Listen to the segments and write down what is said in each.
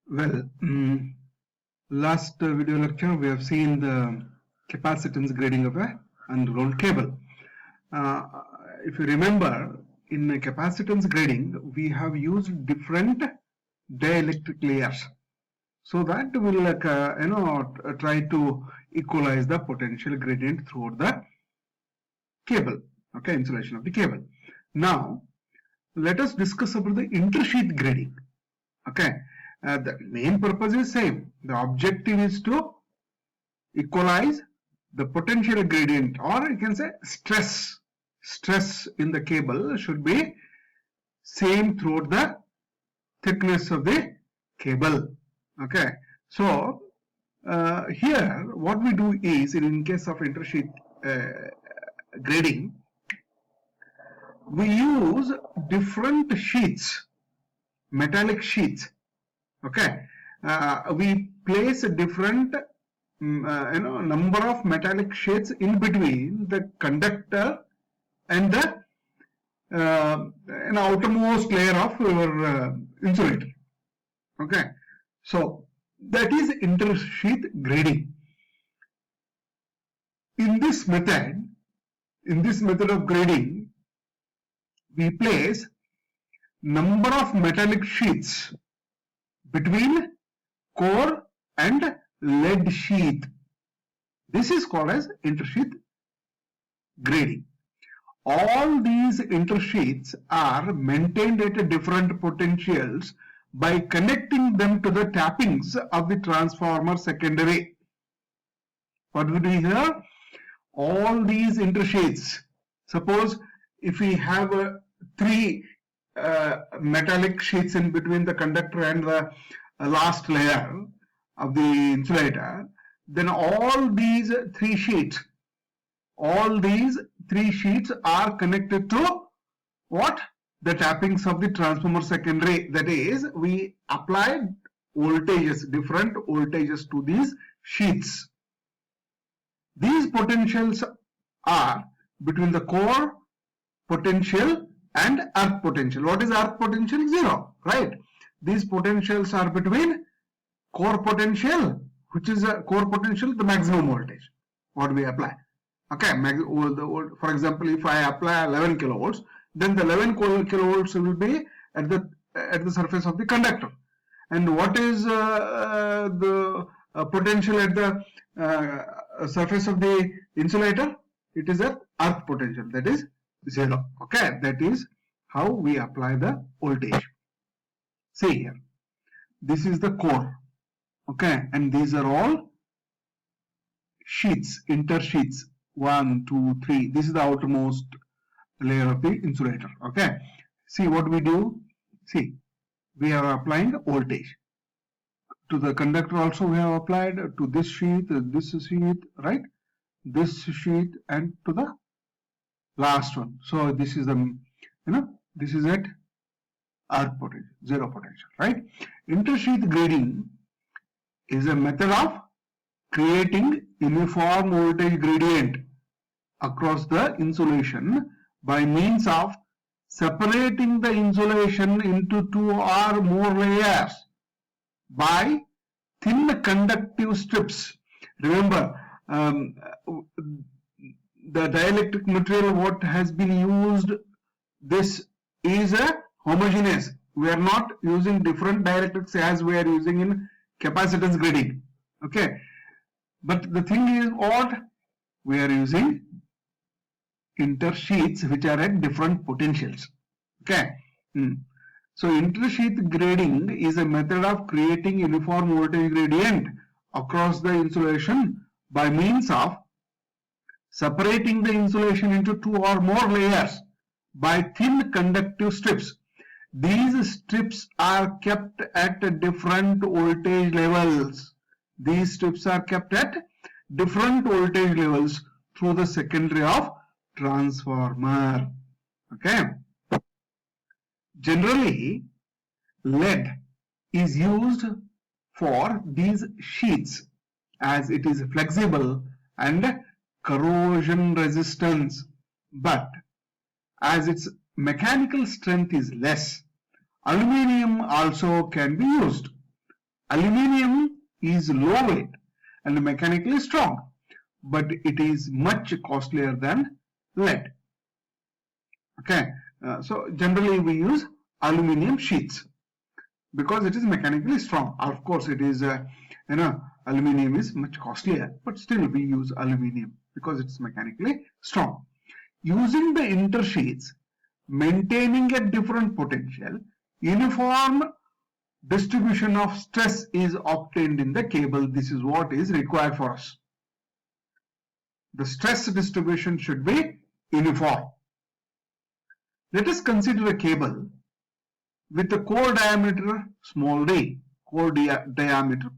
Well, last video lecture we have seen the capacitance grading of a underground cable. If you remember, in capacitance grading, we have used different dielectric layers, so that will try to equalize the potential gradient throughout the cable. Okay, insulation of the cable. Now, let us discuss about the intersheath grading. Okay. The main purpose is same. The objective is to equalize the potential gradient, or you can say stress. Stress in the cable should be same throughout the thickness of the cable. Okay. So here what we do is, in case of intersheath grading, we use different sheets, metallic sheets. Okay, we place a different number of metallic sheets in between the conductor and the outermost layer of your insulator. Okay, so that is intersheath grading. In this method of grading, we place number of metallic sheets between core and lead sheath. This is called as intersheath grading. All these intersheaths are maintained at different potentials by connecting them to the tappings of the transformer secondary. What we do here? All these intersheaths, suppose if we have three metallic sheets in between the conductor and the last layer of the insulator, then all these three sheets are connected to what? The tappings of the transformer secondary. That is, we applied voltages, different voltages to these sheets. These potentials are between the core potential and earth potential. What is earth potential? Zero, right? These potentials are between core potential, which is a core potential, the maximum voltage, what we apply. Okay, for example, if I apply 11 kilovolts, then the 11 kilovolts will be at the surface of the conductor. And what is the potential at the surface of the insulator? It is a earth potential, that is 0. Okay, that is how we apply the voltage. See here, this is the core. Okay, and these are all sheets, intersheaths. 1, 2, 3. This is the outermost layer of the insulator. Okay, see what we do. See, we are applying voltage to the conductor. Also we have applied to this sheet, right? This sheet, and to the last one. So this is the, this is at earth potential, 0 potential, right? Intersheath grading is a method of creating uniform voltage gradient across the insulation by means of separating the insulation into 2 or more layers by thin conductive strips. Remember, the dielectric material what has been used, this is a homogeneous. We are not using different dielectrics as we are using in capacitance grading. Okay, but the thing is what? We are using intersheaths which are at different potentials. Okay, so intersheath grading is a method of creating uniform voltage gradient across the insulation by means of separating the insulation into 2 or more layers by thin conductive strips. These strips are kept at different voltage levels. These strips are kept at different voltage levels through the secondary of transformer. Okay. Generally, lead is used for these sheets as it is flexible and corrosion resistance, but as its mechanical strength is less, aluminium also can be used. Aluminium is low weight and mechanically strong, but it is much costlier than lead. Okay, so generally we use aluminium sheets because it is mechanically strong. Of course, it is aluminium is much costlier, but still we use aluminium because it's mechanically strong. Using the intersheets, maintaining a different potential, uniform distribution of stress is obtained in the cable. This is what is required for us. The stress distribution should be uniform. Let us consider a cable with the core diameter small d, core diameter,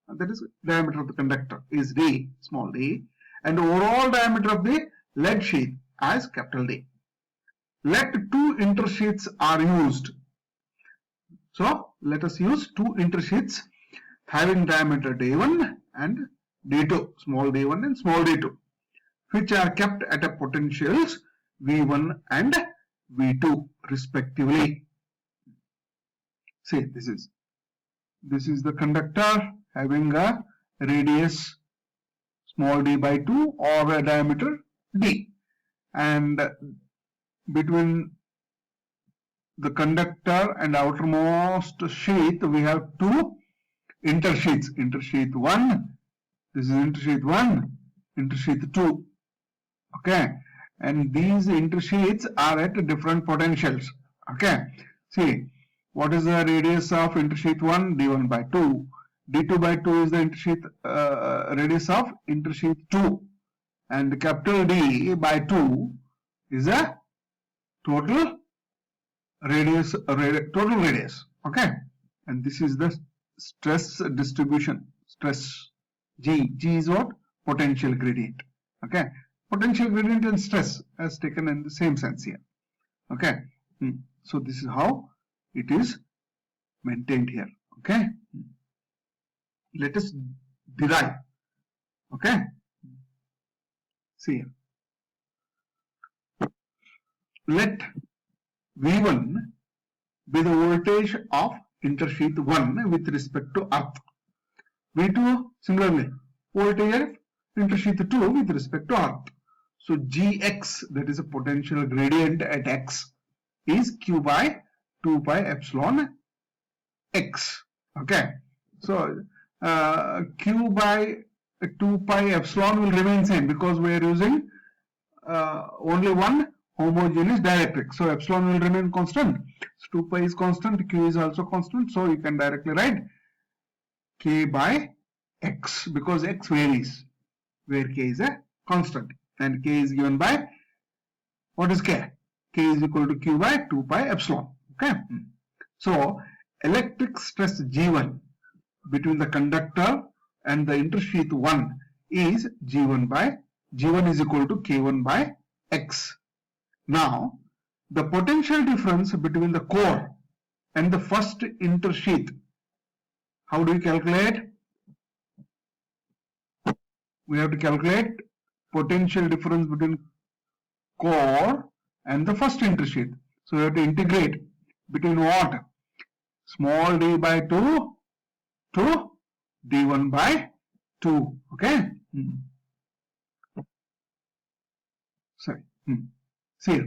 that is diameter of the conductor is d, small d, and overall diameter of the lead sheath as capital D. Let two intersheets are used. So let us use two intersheets having diameter d1 and d2, small d1 and small d2, which are kept at a potentials V1 and V2 respectively. See, this is the conductor having a radius small d by 2 or a diameter d, and between the conductor and outermost sheath we have two intersheets. Intersheath 1, this is intersheath 1, intersheath 2. Okay, and these intersheaths are at different potentials. Okay, see, what is the radius of intersheath 1? d1 by 2. d2 by 2 is the intersheath radius of intersheath 2, and capital D by 2 is a total radius. Okay, and this is the stress distribution. Stress G. G is what? Potential gradient. Okay, potential gradient and stress as taken in the same sense here. Okay, so this is how it is maintained here. Okay, let us derive. Okay, see here. Let V1 be the voltage of intersheath 1 with respect to earth. V2 similarly voltage of intersheath 2 with respect to earth. So Gx, that is a potential gradient at x, is Q by 2 pi epsilon x. Okay, so Q by 2 pi epsilon will remain same because we are using only one homogeneous dielectric. So epsilon will remain constant. So 2 pi is constant, Q is also constant. So you can directly write K by x because x varies where K is a constant, and K is given by, what is K? K is equal to Q by 2 pi epsilon. Okay, so electric stress G1 between the conductor and the intersheath 1 is G1 is equal to K1 by x. Now the potential difference between the core and the first intersheath, how do we calculate? We have to calculate potential difference between core and the first intersheath. So we have to integrate between what? Small d by 2 to d1 by 2. Okay, sorry. See,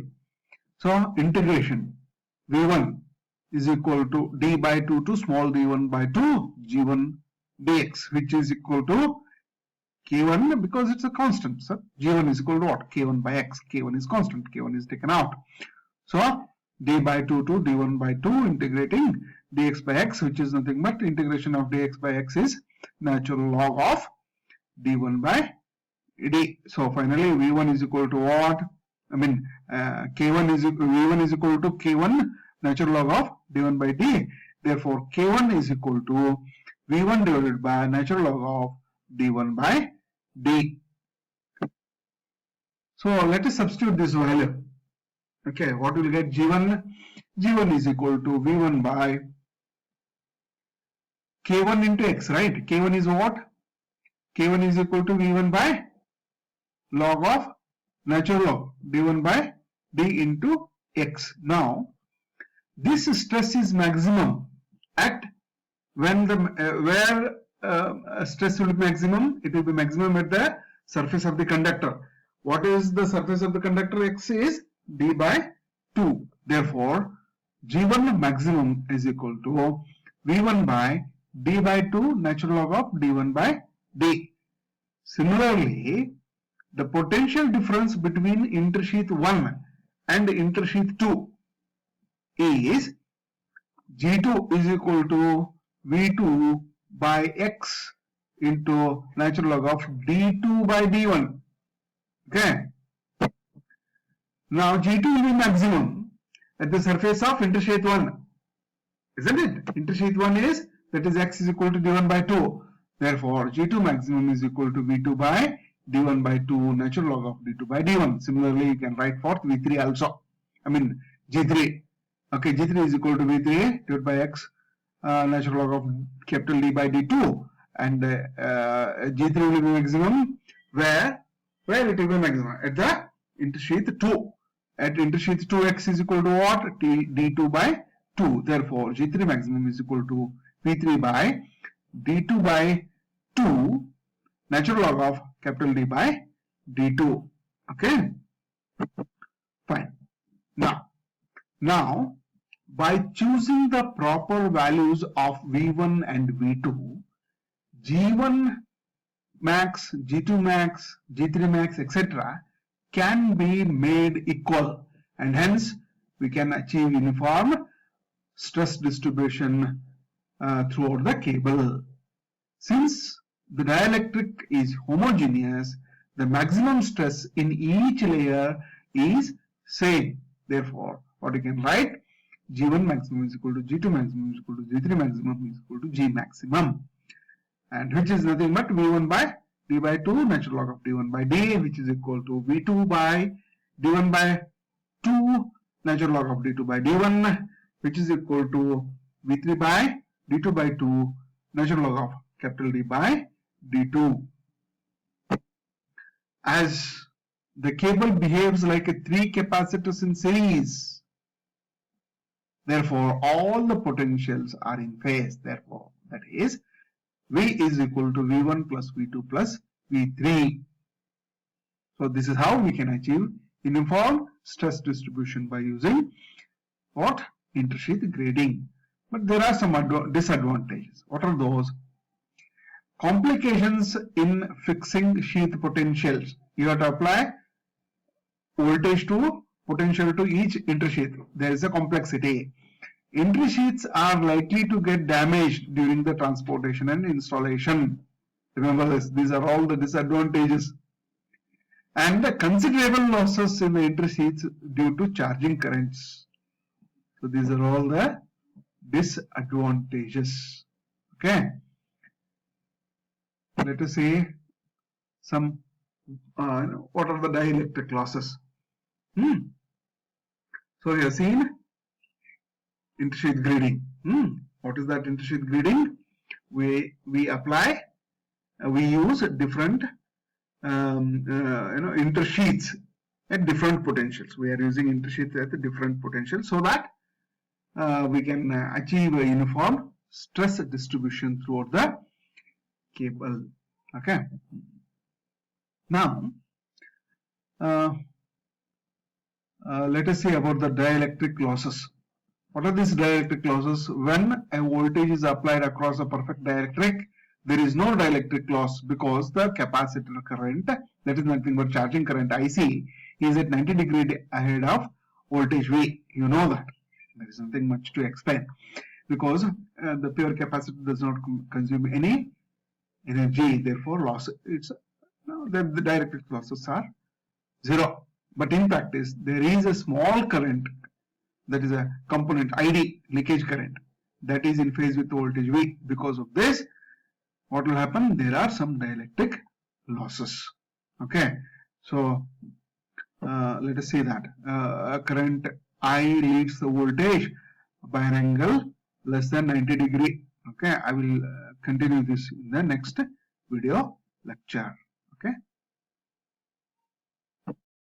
so integration v1 is equal to d by 2 to small d1 by 2 g1 dx, which is equal to k1 because it's a constant. So g1 is equal to what? K1 by x. K1 is constant. K1 is taken out. So d by 2 to d1 by 2 integrating dx by x, which is nothing but integration of dx by x is natural log of d1 by d. So finally v1 is equal to what? I mean v1 is equal to k1 natural log of d1 by d. Therefore k1 is equal to v1 divided by natural log of d1 by d. So let us substitute this value. Okay, what will get G1? G1 is equal to v1 by k1 into x, right? K1 is what? K1 is equal to v1 by log of natural log d1 by d into x. Now this stress is maximum at when the where stress will be maximum, it will be maximum at the surface of the conductor. What is the surface of the conductor? X is d by 2. Therefore, G1 maximum is equal to V1 by d by 2 natural log of d1 by d. Similarly, the potential difference between intersheath 1 and intersheath 2 is G2 is equal to V2 by X into natural log of D2 by D1. Okay. Now G2 will be maximum at the surface of intersheath 1. Isn't it? Intersheath 1 is, that is X is equal to D1 by 2. Therefore, G2 maximum is equal to V2 by D1 by 2 natural log of D2 by D1. Similarly, you can write for V3 also. I mean G3. Okay, G3 is equal to V3 divided by X natural log of capital D by D2, and G3 will be maximum where it will be maximum at the intersheath 2. At intersheath 2, X is equal to what? D2 by 2. Therefore, G3 maximum is equal to V3 by D2 by 2 natural log of capital D by D2. Okay, fine. Now, by choosing the proper values of V1 and V2, G1 max, G2 max, G3 max, etc. can be made equal, and hence we can achieve uniform stress distribution throughout the cable. Since the dielectric is homogeneous, the maximum stress in each layer is same. Therefore, what you can write, G1 maximum is equal to G2 maximum is equal to G3 maximum is equal to G maximum, and which is nothing but V1 by D by 2 natural log of D1 by D, which is equal to V2 by D1 by 2 natural log of D2 by D1, which is equal to V3 by D2 by 2 natural log of capital D by D2. As the cable behaves like a 3 capacitors in series, therefore all the potentials are in phase. Therefore, that is V is equal to V1 plus V2 plus V3. So this is how we can achieve uniform stress distribution by using what? Intersheath grading. But there are some disadvantages. What are those? Complications in fixing sheath potentials. You have to apply voltage to potential to each intersheath. There is a complexity. Intersheaths are likely to get damaged during the transportation and installation. Remember this, these are all the disadvantages. And the considerable losses in the intersheaths due to charging currents. So these are all the disadvantages. Okay. Let us see some what are the dielectric losses. So you have seen intersheath grading. What is that intersheath grading? We apply, we use different intersheaths at different potentials. We are using intersheaths at the different potentials so that we can achieve a uniform stress distribution throughout the cable. Okay. Now, let us see about the dielectric losses. What are these dielectric losses? When a voltage is applied across a perfect dielectric, there is no dielectric loss because the capacitor current, that is nothing but charging current IC, is at 90 degrees ahead of voltage V. You know that. There is nothing much to explain because the pure capacitor does not consume any energy. Therefore, loss the dielectric losses are zero. But in practice, there is a small current, that is a component ID, leakage current, that is in phase with voltage V. Because of this, what will happen? There are some dielectric losses. Okay. So let us say that current I leads the voltage by an angle less than 90 degree. Okay. I will continue this in the next video lecture.